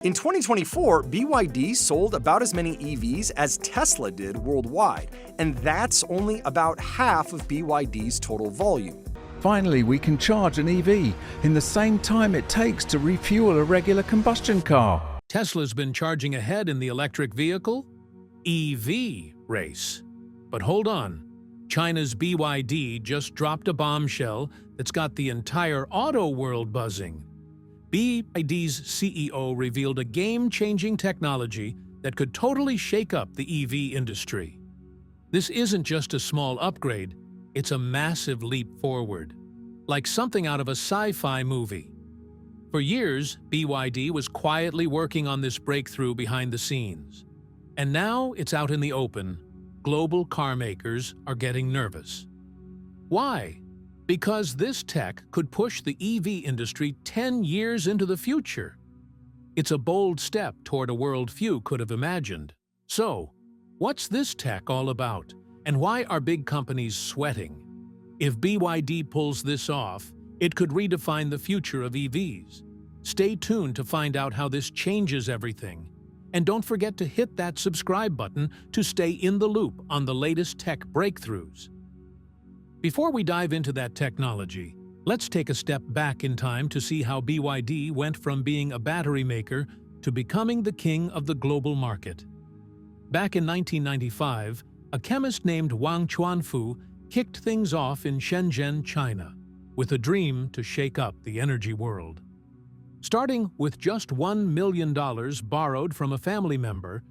In 2024, BYD sold about as many EVs as Tesla did worldwide, and that's only about half of BYD's total volume. Finally, we can charge an EV in the same time it takes to refuel a regular combustion car. Tesla's been charging ahead in the electric vehicle EV race. But hold on, China's BYD just dropped a bombshell that's got the entire auto world buzzing. BYD's CEO revealed a game-changing technology that could totally shake up the EV industry. This isn't just a small upgrade, it's a massive leap forward, like something out of a sci-fi movie. For years, BYD was quietly working on this breakthrough behind the scenes. And now it's out in the open. Global car makers are getting nervous. Why? Because this tech could push the EV industry 10 years into the future. It's a bold step toward a world few could have imagined. So, what's this tech all about? And why are big companies sweating? If BYD pulls this off, it could redefine the future of EVs. Stay tuned to find out how this changes everything. And don't forget to hit that subscribe button to stay in the loop on the latest tech breakthroughs. Before we dive into that technology, let's take a step back in time to see how BYD went from being a battery maker to becoming the king of the global market. Back in 1995, a chemist named Wang Chuanfu kicked things off in Shenzhen, China, with a dream to shake up the energy world. Starting with just $1 million borrowed from a family member,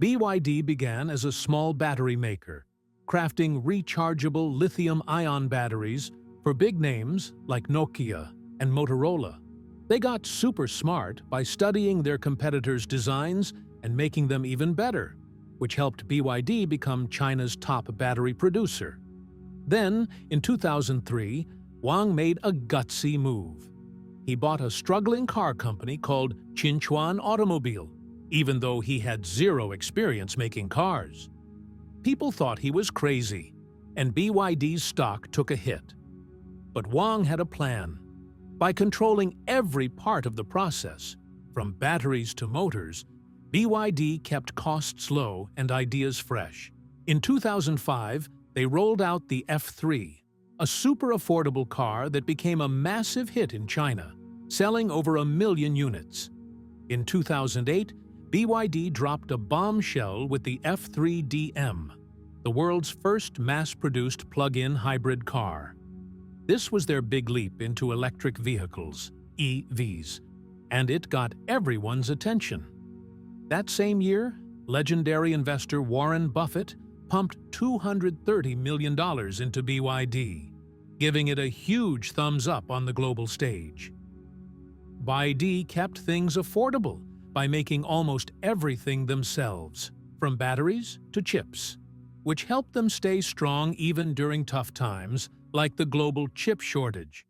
BYD began as a small battery maker, crafting rechargeable lithium-ion batteries for big names like Nokia and Motorola. They got super smart by studying their competitors' designs and making them even better, which helped BYD become China's top battery producer. Then, in 2003, Wang made a gutsy move. He bought a struggling car company called Qinchuan Automobile, even though he had zero experience making cars. People thought he was crazy, and BYD's stock took a hit. But Wang had a plan. By controlling every part of the process, from batteries to motors, BYD kept costs low and ideas fresh. In 2005, they rolled out the F3, a super affordable car that became a massive hit in China, selling over 1 million units. In 2008, BYD dropped a bombshell with the F3DM, the world's first mass-produced plug-in hybrid car. This was their big leap into electric vehicles, EVs, and it got everyone's attention. That same year, legendary investor Warren Buffett pumped $230 million into BYD, giving it a huge thumbs up on the global stage. BYD kept things affordable by making almost everything themselves, from batteries to chips, which helped them stay strong even during tough times like the global chip shortage.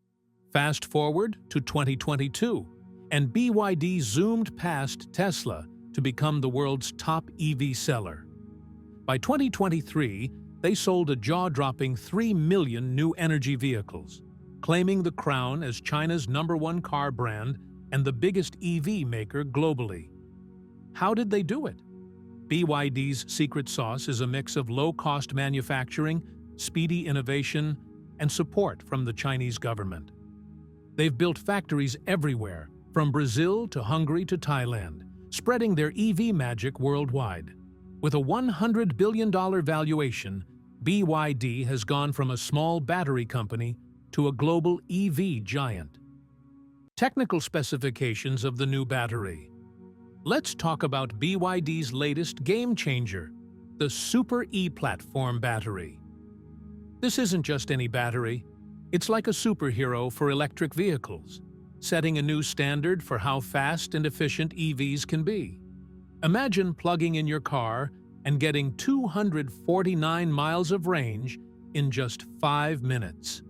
Fast forward to 2022, and BYD zoomed past Tesla to become the world's top EV seller. By 2023, they sold a jaw-dropping 3 million new energy vehicles, claiming the crown as China's #1 car brand and the biggest EV maker globally. How did they do it? BYD's secret sauce is a mix of low-cost manufacturing, speedy innovation, and support from the Chinese government. They've built factories everywhere, from Brazil to Hungary to Thailand, spreading their EV magic worldwide. With a $100 billion valuation, BYD has gone from a small battery company to a global EV giant. Technical specifications of the new battery. Let's talk about BYD's latest game-changer, the Super E-Platform battery. This isn't just any battery. It's like a superhero for electric vehicles, setting a new standard for how fast and efficient EVs can be. Imagine plugging in your car and getting 249 miles of range in just 5 minutes.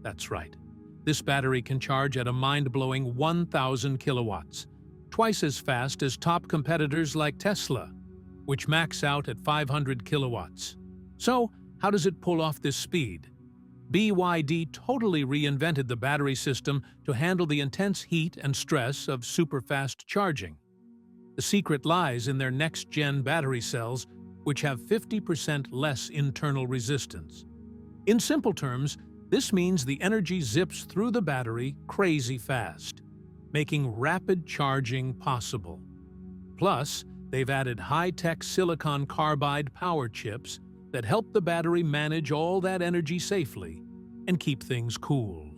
That's right. This battery can charge at a mind-blowing 1,000 kilowatts, twice as fast as top competitors like Tesla, which max out at 500 kilowatts. So, how does it pull off this speed? BYD totally reinvented the battery system to handle the intense heat and stress of super-fast charging. The secret lies in their next-gen battery cells, which have 50% less internal resistance. In simple terms, this means the energy zips through the battery crazy fast, making rapid charging possible. Plus, they've added high-tech silicon carbide power chips that help the battery manage all that energy safely and keep things cool.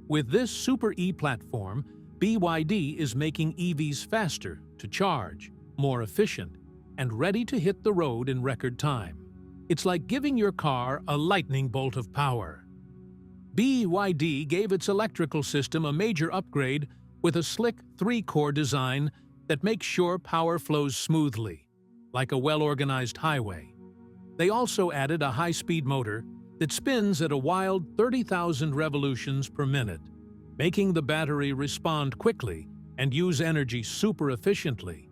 With this Super E platform, BYD is making EVs faster to charge, more efficient, and ready to hit the road in record time. It's like giving your car a lightning bolt of power. BYD gave its electrical system a major upgrade with a slick 3-core design that makes sure power flows smoothly, like a well-organized highway. They also added a high-speed motor that spins at a wild 30,000 revolutions per minute, making the battery respond quickly and use energy super efficiently,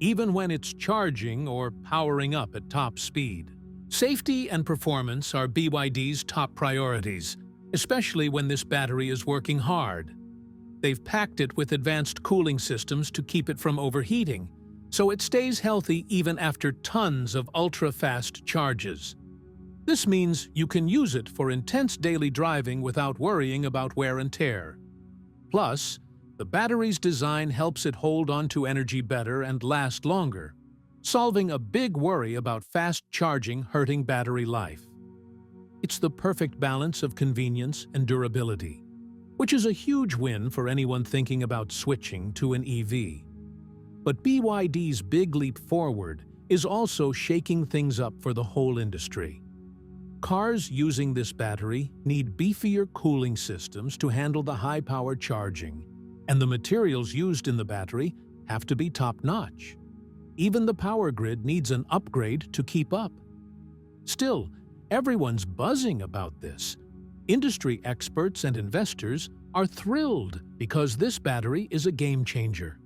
even when it's charging or powering up at top speed. Safety and performance are BYD's top priorities, especially when this battery is working hard. They've packed it with advanced cooling systems to keep it from overheating, so it stays healthy even after tons of ultra-fast charges. This means you can use it for intense daily driving without worrying about wear and tear. Plus, the battery's design helps it hold onto energy better and last longer, solving a big worry about fast charging hurting battery life. It's the perfect balance of convenience and durability, which is a huge win for anyone thinking about switching to an EV. But BYD's big leap forward is also shaking things up for the whole industry. Cars using this battery need beefier cooling systems to handle the high-power charging, and the materials used in the battery have to be top-notch. Even the power grid needs an upgrade to keep up. Still, everyone's buzzing about this. Industry experts and investors are thrilled because this battery is a game-changer.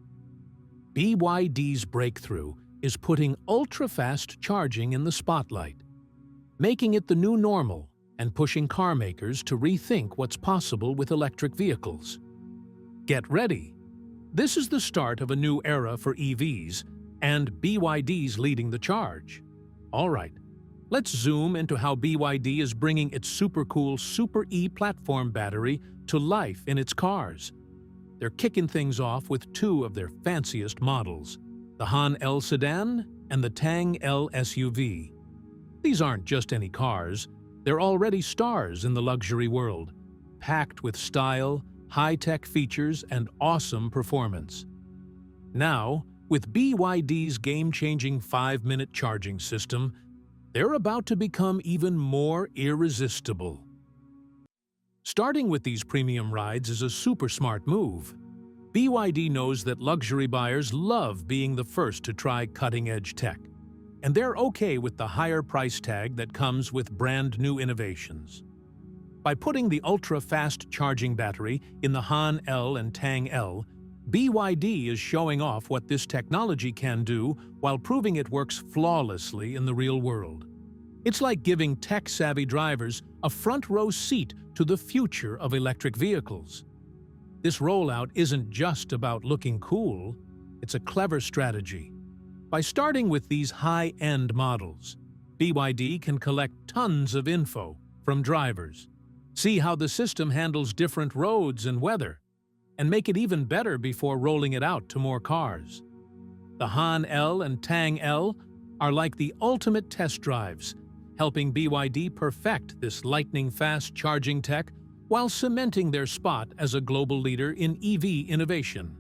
BYD's breakthrough is putting ultra-fast charging in the spotlight, making it the new normal and pushing car makers to rethink what's possible with electric vehicles. Get ready! This is the start of a new era for EVs, and BYD's leading the charge. All right, let's zoom into how BYD is bringing its super cool Super E platform battery to life in its cars. They're kicking things off with 2 of their fanciest models, the Han L sedan and the Tang L SUV. These aren't just any cars, they're already stars in the luxury world, packed with style, high-tech features, and awesome performance. Now, with BYD's game-changing 5-minute charging system, they're about to become even more irresistible. Starting with these premium rides is a super smart move. BYD knows that luxury buyers love being the first to try cutting-edge tech, and they're okay with the higher price tag that comes with brand-new innovations. By putting the ultra-fast charging battery in the Han L and Tang L, BYD is showing off what this technology can do while proving it works flawlessly in the real world. It's like giving tech-savvy drivers a front-row seat to the future of electric vehicles. This rollout isn't just about looking cool, it's a clever strategy. By starting with these high-end models, BYD can collect tons of info from drivers, see how the system handles different roads and weather, and make it even better before rolling it out to more cars. The Han L and Tang L are like the ultimate test drives, helping BYD perfect this lightning-fast charging tech while cementing their spot as a global leader in EV innovation.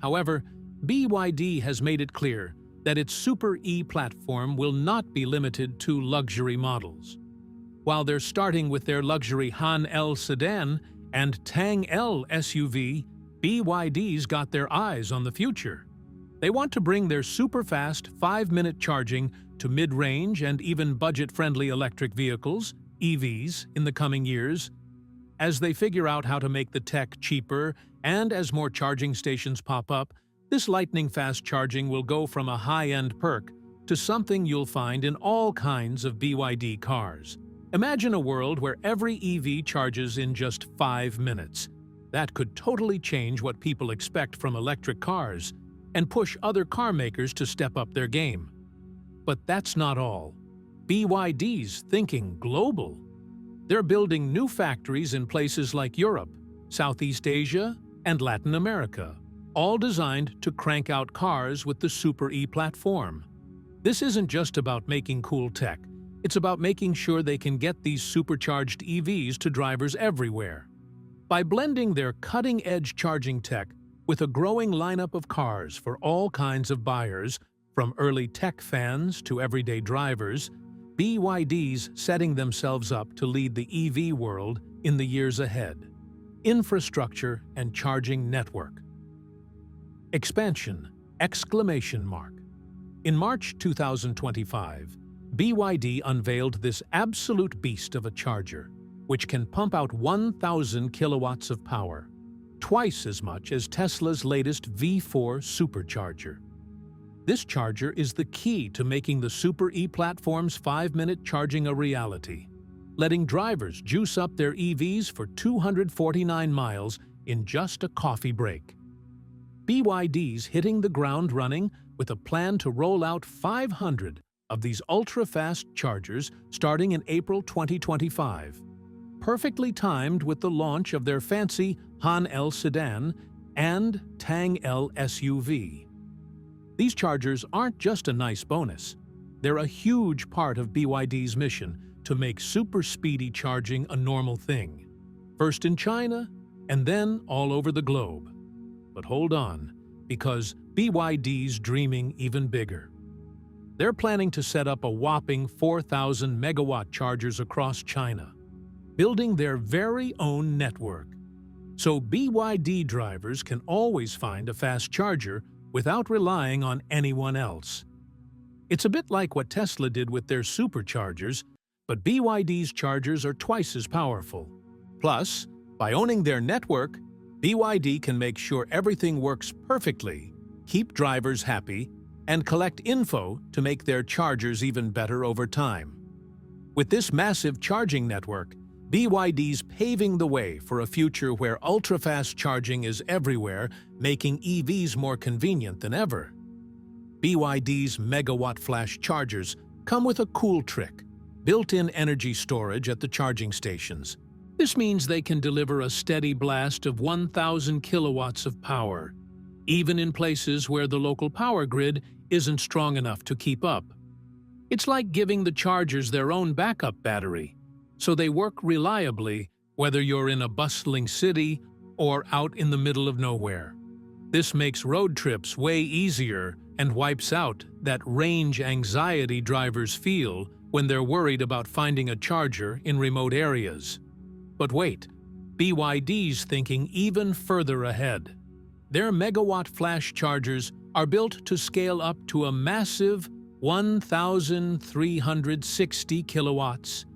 However, BYD has made it clear that its Super E platform will not be limited to luxury models. While they're starting with their luxury Han L sedan and Tang L SUV, BYD's got their eyes on the future. They want to bring their super-fast 5-minute charging to mid-range and even budget-friendly electric vehicles, EVs, in the coming years. As they figure out how to make the tech cheaper and as more charging stations pop up, this lightning-fast charging will go from a high-end perk to something you'll find in all kinds of BYD cars. Imagine a world where every EV charges in just 5 minutes. That could totally change what people expect from electric cars and push other car makers to step up their game. But that's not all. BYD's thinking global. They're building new factories in places like Europe, Southeast Asia, and Latin America, all designed to crank out cars with the Super E platform. This isn't just about making cool tech. It's about making sure they can get these supercharged EVs to drivers everywhere. By blending their cutting-edge charging tech with a growing lineup of cars for all kinds of buyers, from early tech fans to everyday drivers, BYD's setting themselves up to lead the EV world in the years ahead. Infrastructure and charging network. Expansion! Exclamation mark. In March 2025, BYD unveiled this absolute beast of a charger, which can pump out 1,000 kilowatts of power, twice as much as Tesla's latest V4 supercharger. This charger is the key to making the Super E platform's 5-minute charging a reality, letting drivers juice up their EVs for 249 miles in just a coffee break. BYD's hitting the ground running with a plan to roll out 500 of these ultra-fast chargers starting in April 2025, perfectly timed with the launch of their fancy Han L sedan and Tang L SUV. These chargers aren't just a nice bonus. They're a huge part of BYD's mission to make super speedy charging a normal thing, first in China and then all over the globe. But hold on, because BYD's dreaming even bigger. They're planning to set up a whopping 4,000 megawatt chargers across China, building their very own network, so BYD drivers can always find a fast charger without relying on anyone else. It's a bit like what Tesla did with their superchargers, but BYD's chargers are twice as powerful. Plus, by owning their network, BYD can make sure everything works perfectly, keep drivers happy, and collect info to make their chargers even better over time. With this massive charging network, BYD's paving the way for a future where ultra-fast charging is everywhere, making EVs more convenient than ever. BYD's megawatt flash chargers come with a cool trick: built-in energy storage at the charging stations. This means they can deliver a steady blast of 1,000 kilowatts of power, even in places where the local power grid isn't strong enough to keep up. It's like giving the chargers their own backup battery, so they work reliably whether you're in a bustling city or out in the middle of nowhere. This makes road trips way easier and wipes out that range anxiety drivers feel when they're worried about finding a charger in remote areas. But wait, BYD's thinking even further ahead. Their megawatt flash chargers are built to scale up to a massive 1,360 kilowatts,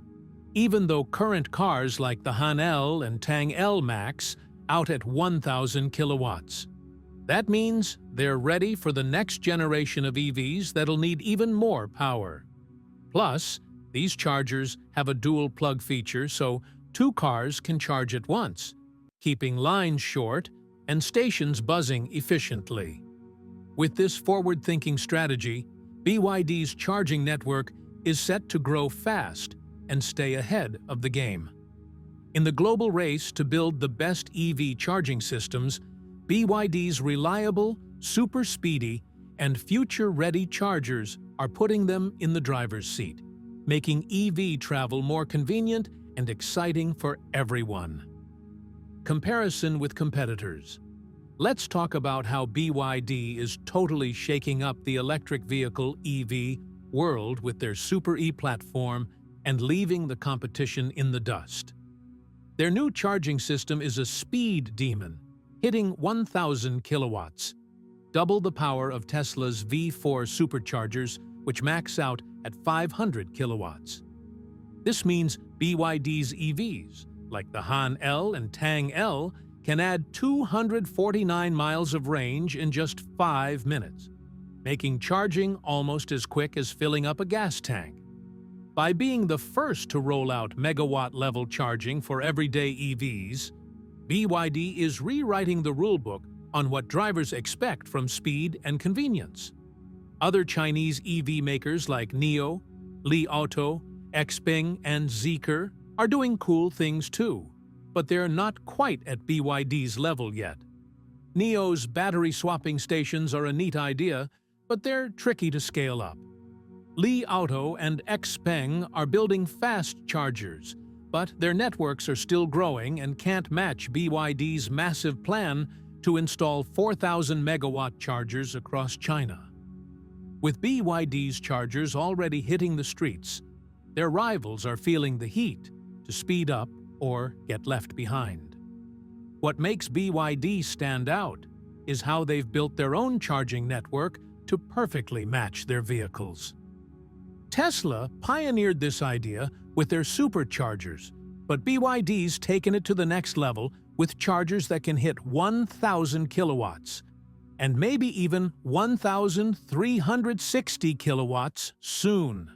even though current cars like the Han L and Tang L Max out at 1,000 kilowatts. That means they're ready for the next generation of EVs that'll need even more power. Plus, these chargers have a dual plug feature, so 2 cars can charge at once, keeping lines short and stations buzzing efficiently. With this forward-thinking strategy, BYD's charging network is set to grow fast and stay ahead of the game. In the global race to build the best EV charging systems, BYD's reliable, super speedy, and future-ready chargers are putting them in the driver's seat, making EV travel more convenient and exciting for everyone. Comparison with competitors. Let's talk about how BYD is totally shaking up the electric vehicle EV world with their Super E platform and leaving the competition in the dust. Their new charging system is a speed demon, hitting 1,000 kilowatts, double the power of Tesla's V4 superchargers, which max out at 500 kilowatts. This means BYD's EVs, like the Han L and Tang L, can add 249 miles of range in just 5 minutes, making charging almost as quick as filling up a gas tank. By being the first to roll out megawatt-level charging for everyday EVs, BYD is rewriting the rulebook on what drivers expect from speed and convenience. Other Chinese EV makers like NIO, Li Auto, Xpeng, and Zeekr are doing cool things too, but they're not quite at BYD's level yet. NIO's battery swapping stations are a neat idea, but they're tricky to scale up. Li Auto and Xpeng are building fast chargers, but their networks are still growing and can't match BYD's massive plan to install 4,000 megawatt chargers across China. With BYD's chargers already hitting the streets, their rivals are feeling the heat to speed up or get left behind. What makes BYD stand out is how they've built their own charging network to perfectly match their vehicles. Tesla pioneered this idea with their superchargers, but BYD's taken it to the next level with chargers that can hit 1,000 kilowatts, and maybe even 1,360 kilowatts soon.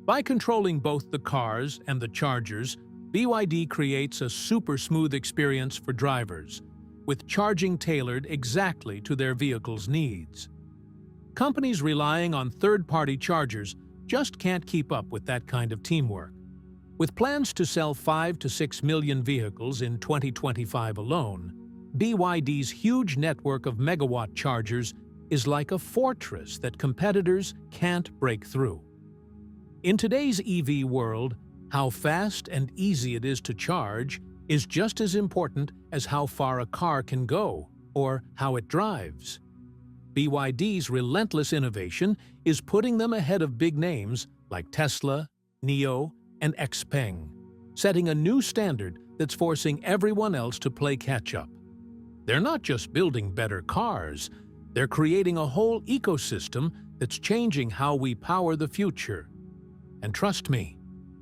By controlling both the cars and the chargers, BYD creates a super smooth experience for drivers, with charging tailored exactly to their vehicle's needs. Companies relying on third-party chargers just can't keep up with that kind of teamwork. With plans to sell 5 to 6 million vehicles in 2025 alone, BYD's huge network of megawatt chargers is like a fortress that competitors can't break through. In today's EV world, how fast and easy it is to charge is just as important as how far a car can go or how it drives. BYD's relentless innovation is putting them ahead of big names like Tesla, NIO, and Xpeng, setting a new standard that's forcing everyone else to play catch-up. They're not just building better cars, they're creating a whole ecosystem that's changing how we power the future. And trust me,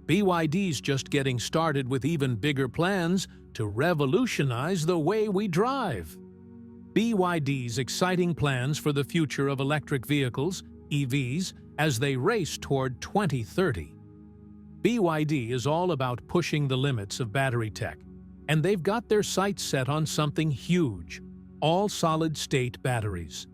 BYD's just getting started with even bigger plans to revolutionize the way we drive. BYD's exciting plans for the future of electric vehicles, EVs, as they race toward 2030. BYD is all about pushing the limits of battery tech, and they've got their sights set on something huge: all-solid-state batteries.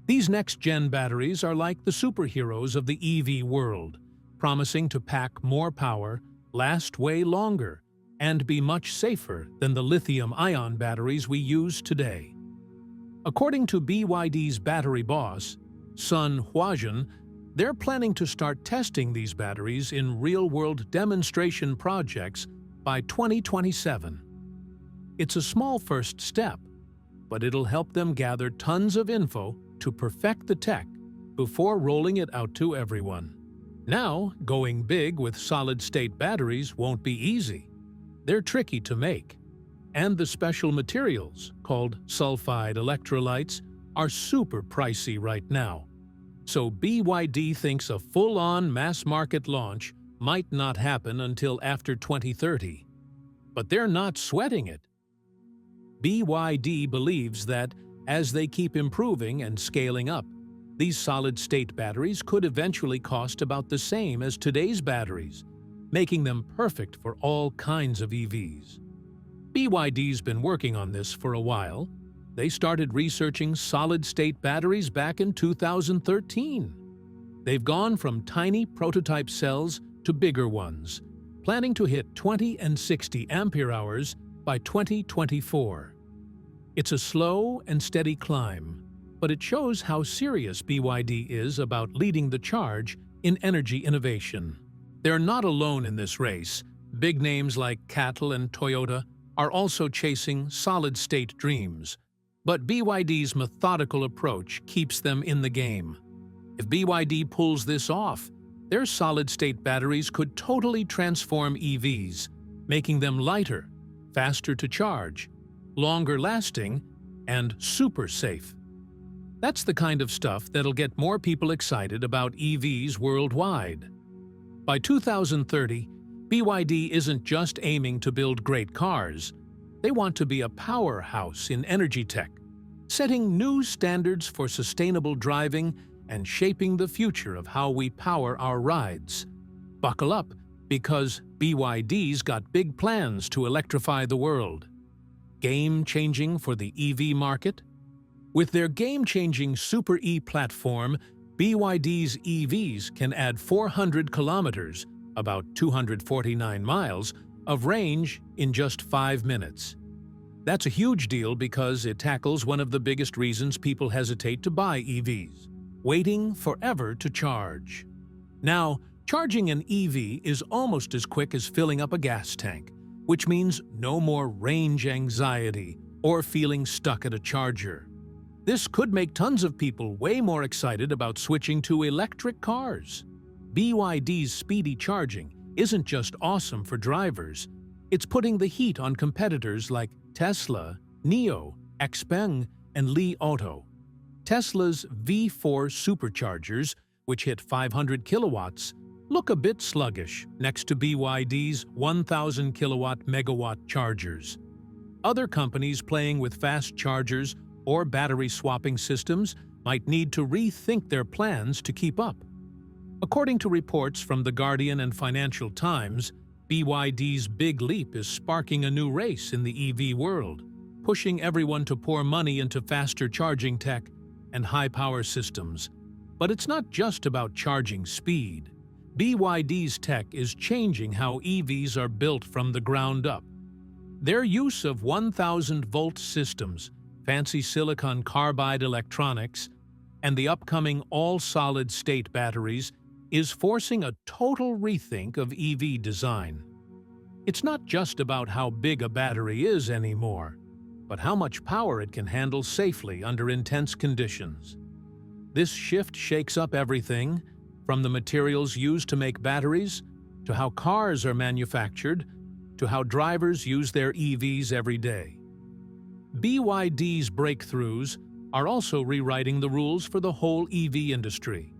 These next-gen batteries are like the superheroes of the EV world, promising to pack more power, last way longer, and be much safer than the lithium-ion batteries we use today. According to BYD's battery boss, Sun Huazhen, they're planning to start testing these batteries in real-world demonstration projects by 2027. It's a small first step, but it'll help them gather tons of info to perfect the tech before rolling it out to everyone. Now, going big with solid-state batteries won't be easy. They're tricky to make, and the special materials, called sulfide electrolytes, are super pricey right now. So BYD thinks a full-on mass-market launch might not happen until after 2030. But they're not sweating it. BYD believes that, as they keep improving and scaling up, these solid-state batteries could eventually cost about the same as today's batteries, making them perfect for all kinds of EVs. BYD's been working on this for a while. They started researching solid-state batteries back in 2013. They've gone from tiny prototype cells to bigger ones, planning to hit 20 and 60 ampere-hours by 2024. It's a slow and steady climb, but it shows how serious BYD is about leading the charge in energy innovation. They're not alone in this race. Big names like CATL and Toyota are also chasing solid-state dreams. But BYD's methodical approach keeps them in the game. If BYD pulls this off, their solid-state batteries could totally transform EVs, making them lighter, faster to charge, longer-lasting, and super safe. That's the kind of stuff that'll get more people excited about EVs worldwide. By 2030, BYD isn't just aiming to build great cars. They want to be a powerhouse in energy tech, setting new standards for sustainable driving and shaping the future of how we power our rides. Buckle up, because BYD's got big plans to electrify the world. Game-changing for the EV market? With their game-changing Super E platform, BYD's EVs can add 400 kilometers, about 249 miles, of range in just 5 minutes. That's a huge deal because it tackles one of the biggest reasons people hesitate to buy EVs: waiting forever to charge. Now, charging an EV is almost as quick as filling up a gas tank, which means no more range anxiety or feeling stuck at a charger. This could make tons of people way more excited about switching to electric cars. BYD's speedy charging isn't just awesome for drivers, it's putting the heat on competitors like Tesla, NIO, XPeng, and Li Auto. Tesla's V4 superchargers, which hit 500 kilowatts, look a bit sluggish next to BYD's 1,000 kilowatt megawatt chargers. Other companies playing with fast chargers or battery swapping systems might need to rethink their plans to keep up. According to reports from The Guardian and Financial Times, BYD's big leap is sparking a new race in the EV world, pushing everyone to pour money into faster charging tech and high-power systems. But it's not just about charging speed. BYD's tech is changing how EVs are built from the ground up. Their use of 1,000-volt systems, fancy silicon carbide electronics, and the upcoming all-solid-state batteries is forcing a total rethink of EV design. It's not just about how big a battery is anymore, but how much power it can handle safely under intense conditions. This shift shakes up everything, from the materials used to make batteries, to how cars are manufactured, to how drivers use their EVs every day. BYD's breakthroughs are also rewriting the rules for the whole EV industry.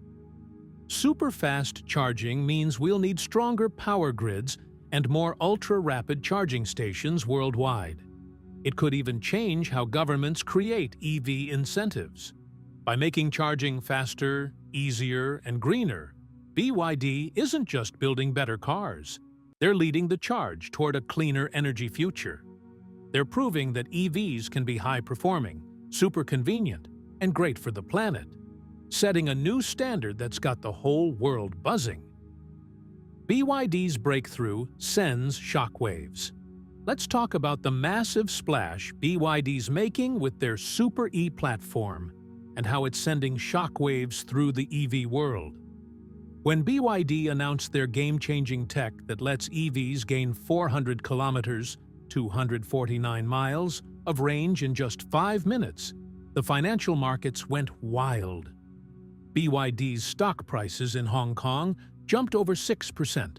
Super-fast charging means we'll need stronger power grids and more ultra-rapid charging stations worldwide. It could even change how governments create EV incentives. By making charging faster, easier, and greener, BYD isn't just building better cars. They're leading the charge toward a cleaner energy future. They're proving that EVs can be high-performing, super convenient, and great for the planet, setting a new standard that's got the whole world buzzing. BYD's breakthrough sends shockwaves. Let's talk about the massive splash BYD's making with their Super E platform and how it's sending shockwaves through the EV world. When BYD announced their game-changing tech that lets EVs gain 400 kilometers, 249 miles, of range in just 5 minutes, the financial markets went wild. BYD's stock prices in Hong Kong jumped over 6%,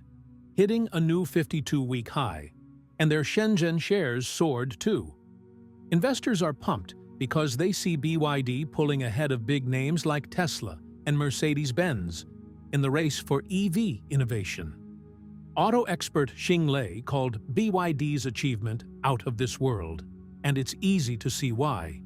hitting a new 52-week high, and their Shenzhen shares soared too. Investors are pumped because they see BYD pulling ahead of big names like Tesla and Mercedes-Benz in the race for EV innovation. Auto expert Xing Lei called BYD's achievement out of this world, and it's easy to see why.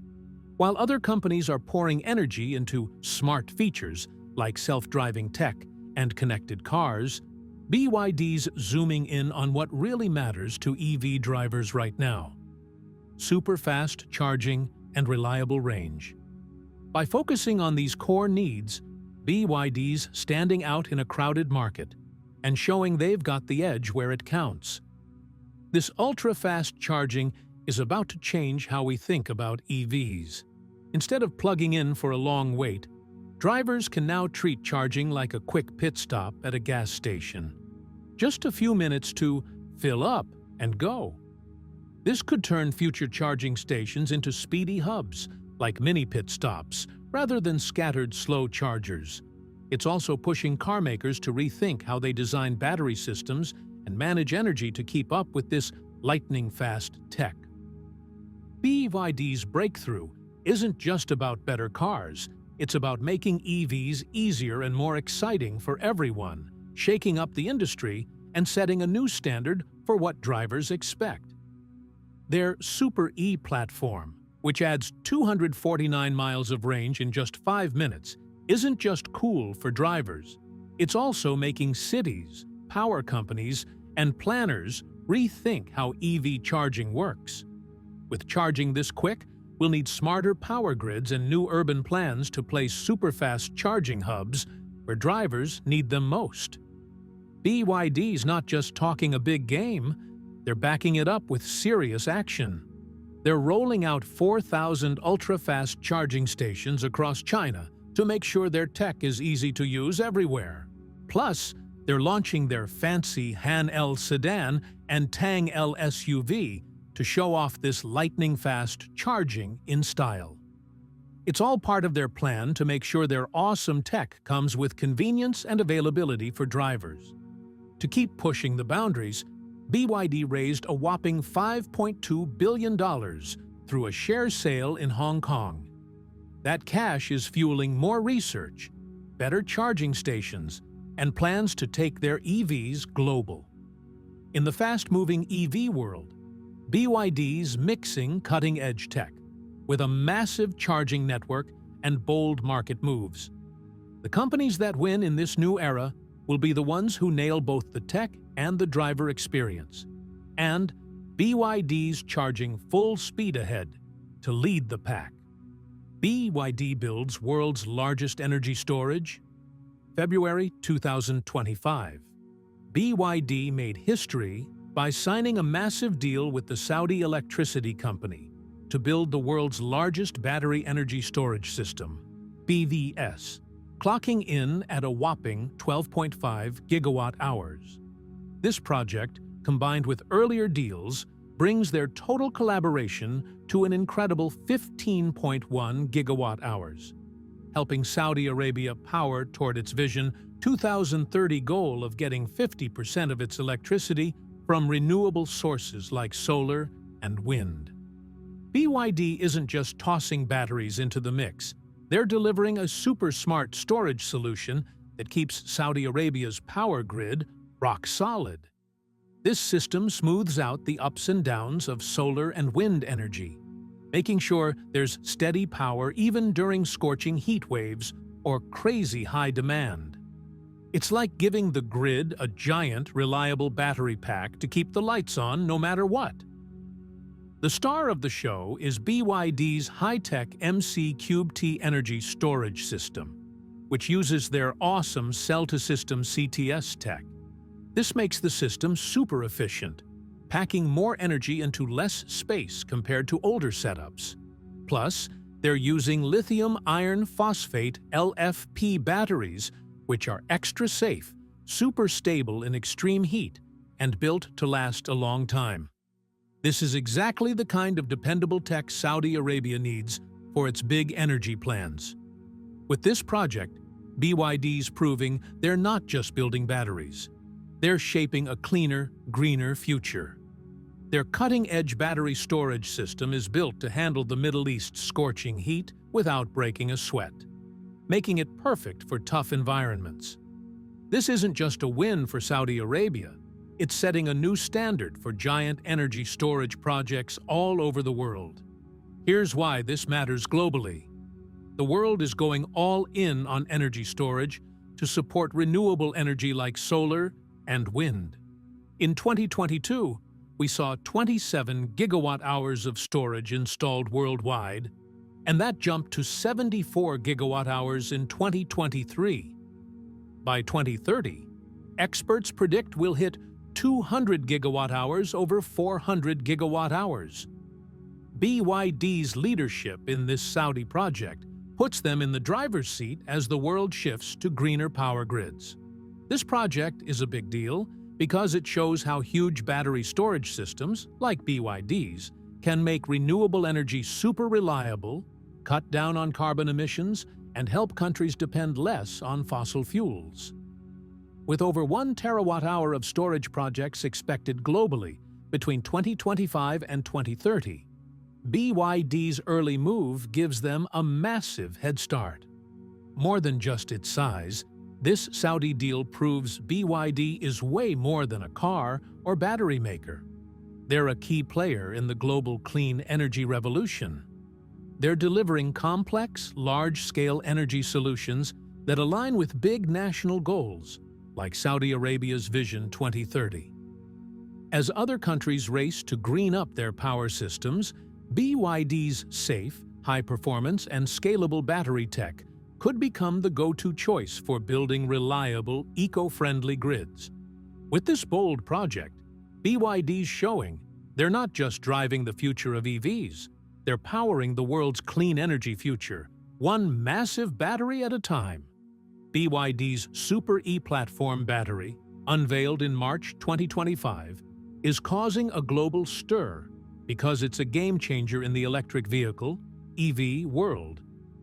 While other companies are pouring energy into smart features like self-driving tech and connected cars, BYD's zooming in on what really matters to EV drivers right now: super-fast charging and reliable range. By focusing on these core needs, BYD's standing out in a crowded market and showing they've got the edge where it counts. This ultra-fast charging is about to change how we think about EVs. Instead of plugging in for a long wait, drivers can now treat charging like a quick pit stop at a gas station. Just a few minutes to fill up and go. This could turn future charging stations into speedy hubs, like mini pit stops, rather than scattered slow chargers. It's also pushing car makers to rethink how they design battery systems and manage energy to keep up with this lightning-fast tech. BYD's breakthrough isn't just about better cars, it's about making EVs easier and more exciting for everyone, shaking up the industry and setting a new standard for what drivers expect. Their Super E platform, which adds 249 miles of range in just 5 minutes, isn't just cool for drivers. It's also making cities, power companies and planners rethink how EV charging works. With charging this quick, we'll need smarter power grids and new urban plans to place super-fast charging hubs where drivers need them most. BYD's not just talking a big game, they're backing it up with serious action. They're rolling out 4,000 ultra-fast charging stations across China to make sure their tech is easy to use everywhere. Plus, they're launching their fancy Han L sedan and Tang L SUV to show off this lightning-fast charging in style. It's all part of their plan to make sure their awesome tech comes with convenience and availability for drivers. To keep pushing the boundaries, BYD raised a whopping $5.2 billion through a share sale in Hong Kong. That cash is fueling more research, better charging stations, and plans to take their EVs global. In the fast-moving EV world, BYD's mixing cutting-edge tech with a massive charging network and bold market moves. The companies that win in this new era will be the ones who nail both the tech and the driver experience. And BYD's charging full speed ahead to lead the pack. BYD builds world's largest energy storage. February 2025. BYD made history by signing a massive deal with the Saudi electricity company to build the world's largest battery energy storage system, BVS, clocking in at a whopping 12.5 gigawatt-hours. This project, combined with earlier deals, brings their total collaboration to an incredible 15.1 gigawatt-hours, helping Saudi Arabia power toward its Vision 2030 goal of getting 50% of its electricity from renewable sources like solar and wind. BYD isn't just tossing batteries into the mix. They're delivering a super-smart storage solution that keeps Saudi Arabia's power grid rock solid. This system smooths out the ups and downs of solar and wind energy, making sure there's steady power even during scorching heat waves or crazy high demand. It's like giving the grid a giant, reliable battery pack to keep the lights on no matter what. The star of the show is BYD's high-tech MC3T energy storage system, which uses their awesome cell-to-system CTS tech. This makes the system super efficient, packing more energy into less space compared to older setups. Plus, they're using lithium iron phosphate LFP batteries, which are extra safe, super stable in extreme heat, and built to last a long time. This is exactly the kind of dependable tech Saudi Arabia needs for its big energy plans. With this project, BYD's proving they're not just building batteries. They're shaping a cleaner, greener future. Their cutting-edge battery storage system is built to handle the Middle East's scorching heat without breaking a sweat, making it perfect for tough environments. This isn't just a win for Saudi Arabia. It's setting a new standard for giant energy storage projects all over the world. Here's why this matters globally. The world is going all in on energy storage to support renewable energy like solar and wind. In 2022, we saw 27 gigawatt-hours of storage installed worldwide, and that jumped to 74 gigawatt-hours in 2023. By 2030, experts predict we'll hit 200 gigawatt-hours over 400 gigawatt-hours. BYD's leadership in this Saudi project puts them in the driver's seat as the world shifts to greener power grids. This project is a big deal because it shows how huge battery storage systems, like BYD's, can make renewable energy super reliable, cut down on carbon emissions, and help countries depend less on fossil fuels. With over 1 terawatt-hour of storage projects expected globally between 2025 and 2030, BYD's early move gives them a massive head start. More than just its size, this Saudi deal proves BYD is way more than a car or battery maker. They're a key player in the global clean energy revolution. They're delivering complex, large-scale energy solutions that align with big national goals, like Saudi Arabia's Vision 2030. As other countries race to green up their power systems, BYD's safe, high-performance, and scalable battery tech could become the go-to choice for building reliable, eco-friendly grids. With this bold project, BYD's showing they're not just driving the future of EVs, they're powering the world's clean energy future, one massive battery at a time. BYD's Super E-Platform battery, unveiled in March 2025, is causing a global stir because it's a game-changer in the electric vehicle, EV world,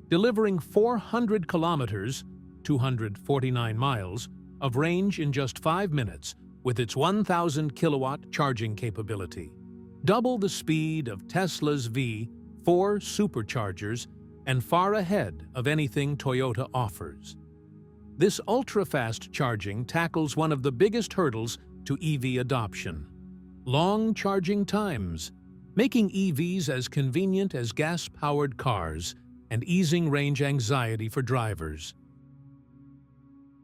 delivering 400 kilometers, 249 miles, of range in just 5 minutes with its 1,000 kilowatt charging capability, double the speed of Tesla's V4 superchargers and far ahead of anything Toyota offers. This ultra-fast charging tackles one of the biggest hurdles to EV adoption: long charging times, making EVs as convenient as gas-powered cars and easing range anxiety for drivers.